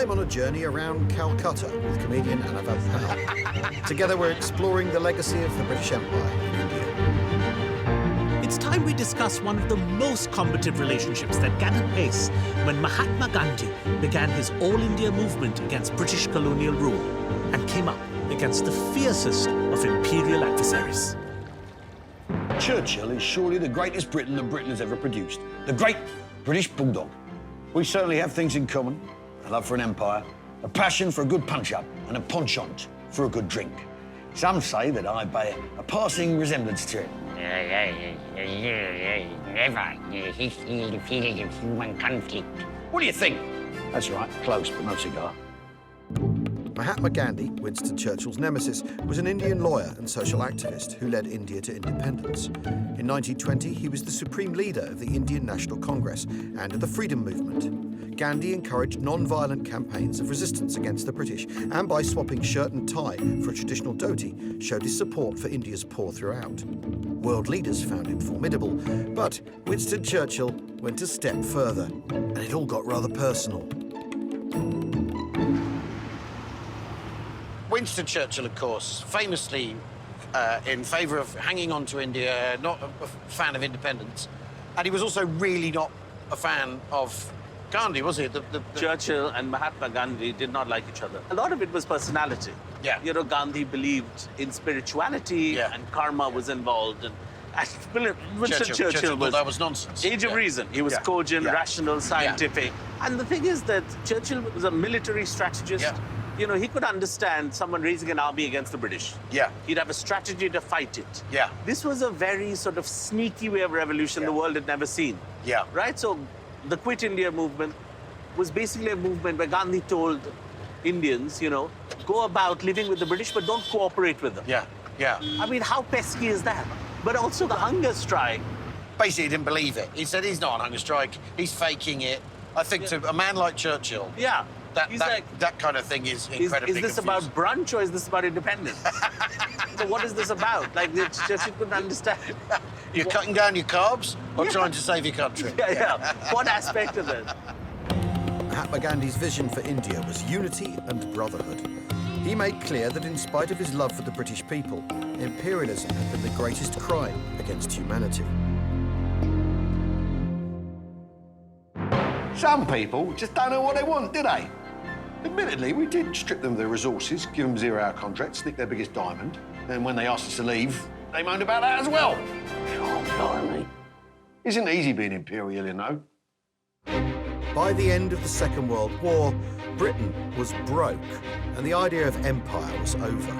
I'm on a journey around Calcutta with comedian Anuvab Pal. Together we're exploring the legacy of the British Empire in India. It's time we discuss one of the most combative relationships that gathered pace when Mahatma Gandhi began his All India movement against British colonial rule and came up against the fiercest of imperial adversaries. Churchill is surely the greatest Briton that Britain has ever produced. The great British bulldog. We certainly have things in common. A love for an empire, a passion for a good punch-up, and a penchant for a good drink. Some say that I bear a passing resemblance to him. Never. He feels the feeling of human conflict. What do you think? That's right, close, but no cigar. Mahatma Gandhi, Winston Churchill's nemesis, was an Indian lawyer and social activist who led India to independence. In 1920, he was the supreme leader of the Indian National Congress and of the freedom movement. Gandhi encouraged non-violent campaigns of resistance against the British, and by swapping shirt and tie for a traditional dhoti, showed his support for India's poor throughout. World leaders found him formidable, but Winston Churchill went a step further, and it all got rather personal. Winston Churchill, of course, famously in favour of hanging on to India, not a fan of independence. And he was also really not a fan of Gandhi, was he? Churchill and Mahatma Gandhi did not like each other. A lot of it was personality. Yeah. You know, Gandhi believed in spirituality and karma was involved. And Winston Churchill was... that was nonsense. Age of reason. He was cogent, rational, scientific. And the thing is that Churchill was a military strategist. Yeah. You know, he could understand someone raising an army against the British. Yeah. He'd have a strategy to fight it. Yeah. This was a very sort of sneaky way of revolution the world had never seen. Yeah. Right? So the Quit India movement was basically a movement where Gandhi told Indians, you know, go about living with the British, but don't cooperate with them. Yeah, yeah. I mean, how pesky is that? But also the hunger strike. Basically, he didn't believe it. He said he's not on hunger strike, he's faking it. I think to a man like Churchill... Yeah. That kind of thing is incredibly Is this confusing. about brunch or is this about independence? So what is this about? Like, it's just you couldn't understand. You're cutting down your carbs or trying to save your country? Yeah. What aspect of it? Mahatma Gandhi's vision for India was unity and brotherhood. He made clear that in spite of his love for the British people, imperialism had been the greatest crime against humanity. Some people just don't know what they want, do they? Admittedly, we did strip them of their resources, give them zero-hour contracts, nick their biggest diamond. And when they asked us to leave, they moaned about that as well. Oh, blimey. Isn't easy being imperial, you know. By the end of the Second World War, Britain was broke, and the idea of empire was over.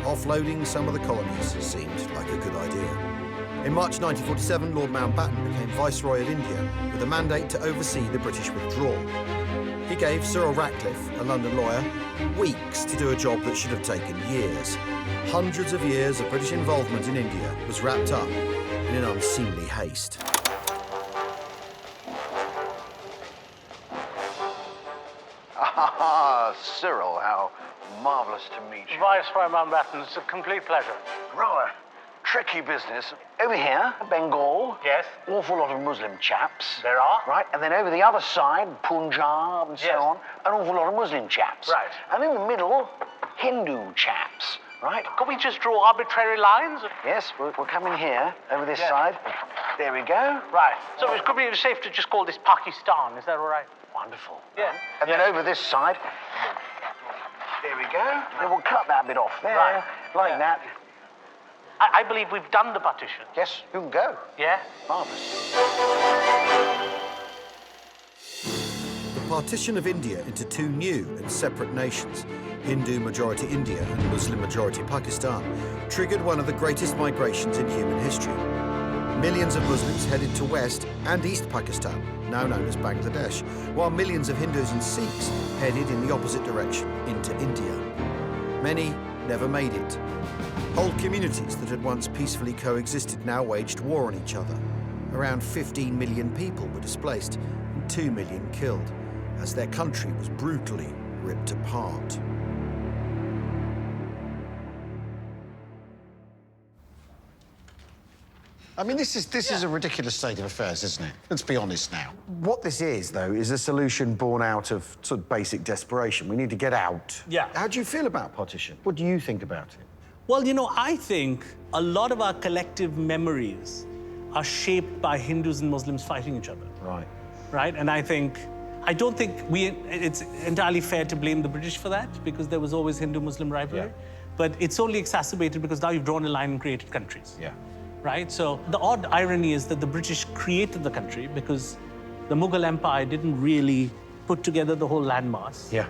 Offloading some of the colonies seemed like a good idea. In March 1947, Lord Mountbatten became Viceroy of India with a mandate to oversee the British withdrawal. He gave Cyril Ratcliffe, a London lawyer, weeks to do a job that should have taken years. Hundreds of years of British involvement in India was wrapped up in an unseemly haste. Ah, Cyril, how marvellous to meet you. Viceroy Mountbatten, it's a complete pleasure. Rather tricky business. Over here, Bengal. Yes. Awful lot of Muslim chaps. There are. Right, and then over the other side, Punjab and so Yes. on, an awful lot of Muslim chaps. Right. And in the middle, Hindu chaps, right? Could we just draw arbitrary lines? Yes, we'll come in here, over this Yes. side. There we go. Right. So it could be safe to just call this Pakistan, is that all right? Wonderful. Yeah. And then over this side, there we go. Then we'll cut that bit off there, Right. like that. I believe we've done the partition. Yes, you can go. Yeah? Marvellous. The partition of India into two new and separate nations, Hindu-majority India and Muslim-majority Pakistan, triggered one of the greatest migrations in human history. Millions of Muslims headed to West and East Pakistan, now known as Bangladesh, while millions of Hindus and Sikhs headed in the opposite direction, into India. Many never made it. Whole communities that had once peacefully coexisted now waged war on each other. Around 15 million people were displaced and 2 million killed, as their country was brutally ripped apart. I mean, this is a ridiculous state of affairs, isn't it? Let's be honest now. What this is, though, is a solution born out of sort of basic desperation. We need to get out. Yeah. How do you feel about partition? What do you think about it? Well, you know, I think a lot of our collective memories are shaped by Hindus and Muslims fighting each other. Right. Right? And I don't think it's entirely fair to blame the British for that, because there was always Hindu-Muslim rivalry. Yeah. But it's only exacerbated because now you've drawn a line and created countries. Yeah. Right? So the odd irony is that the British created the country because the Mughal Empire didn't really put together the whole landmass. Yeah.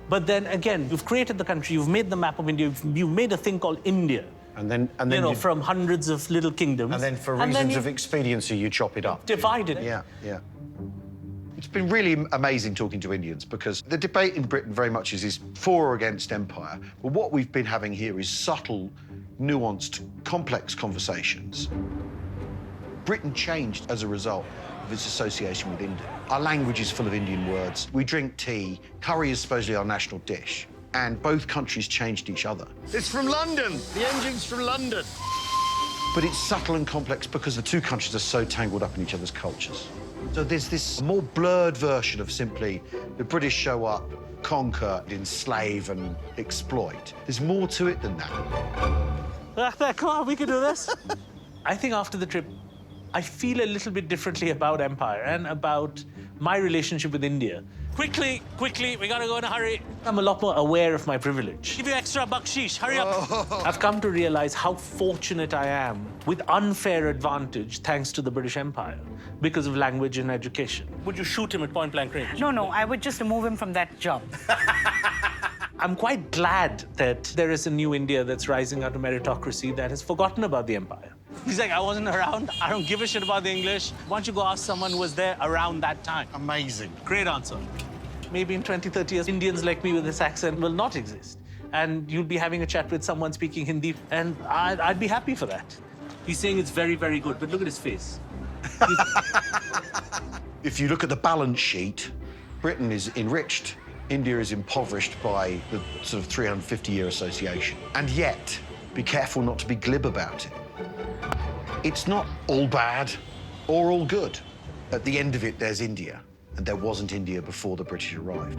But then again, you've created the country, you've made the map of India, you've made a thing called India. And then you know, from hundreds of little kingdoms. And then for reasons of expediency, you chop it up. Divided it. Yeah, yeah. It's been really amazing talking to Indians because the debate in Britain very much is for or against empire. But what we've been having here is subtle, nuanced, complex conversations. Britain changed as a result of its association with India. Our language is full of Indian words. We drink tea. Curry is supposedly our national dish. And both countries changed each other. It's from London. The engine's from London. But it's subtle and complex because the two countries are so tangled up in each other's cultures. So there's this more blurred version of simply the British show up, conquer, enslave and exploit. There's more to it than that. Come on, we can do this. I think after the trip, I feel a little bit differently about empire and about my relationship with India. Quickly, we gotta go in a hurry. I'm a lot more aware of my privilege. Give you extra bakshish, hurry up. I've come to realize how fortunate I am with unfair advantage thanks to the British Empire because of language and education. Would you shoot him at point blank range? No, I would just remove him from that job. I'm quite glad that there is a new India that's rising out of meritocracy that has forgotten about the empire. He's like, I wasn't around. I don't give a shit about the English. Why don't you go ask someone who was there around that time? Amazing. Great answer. Maybe in 20, 30 years, Indians like me with this accent will not exist. And you'll be having a chat with someone speaking Hindi, and I'd be happy for that. He's saying it's very, very good, but look at his face. If you look at the balance sheet, Britain is enriched. India is impoverished by the sort of 350-year association. And yet, be careful not to be glib about it. It's not all bad or all good. At the end of it, there's India. And there wasn't India before the British arrived.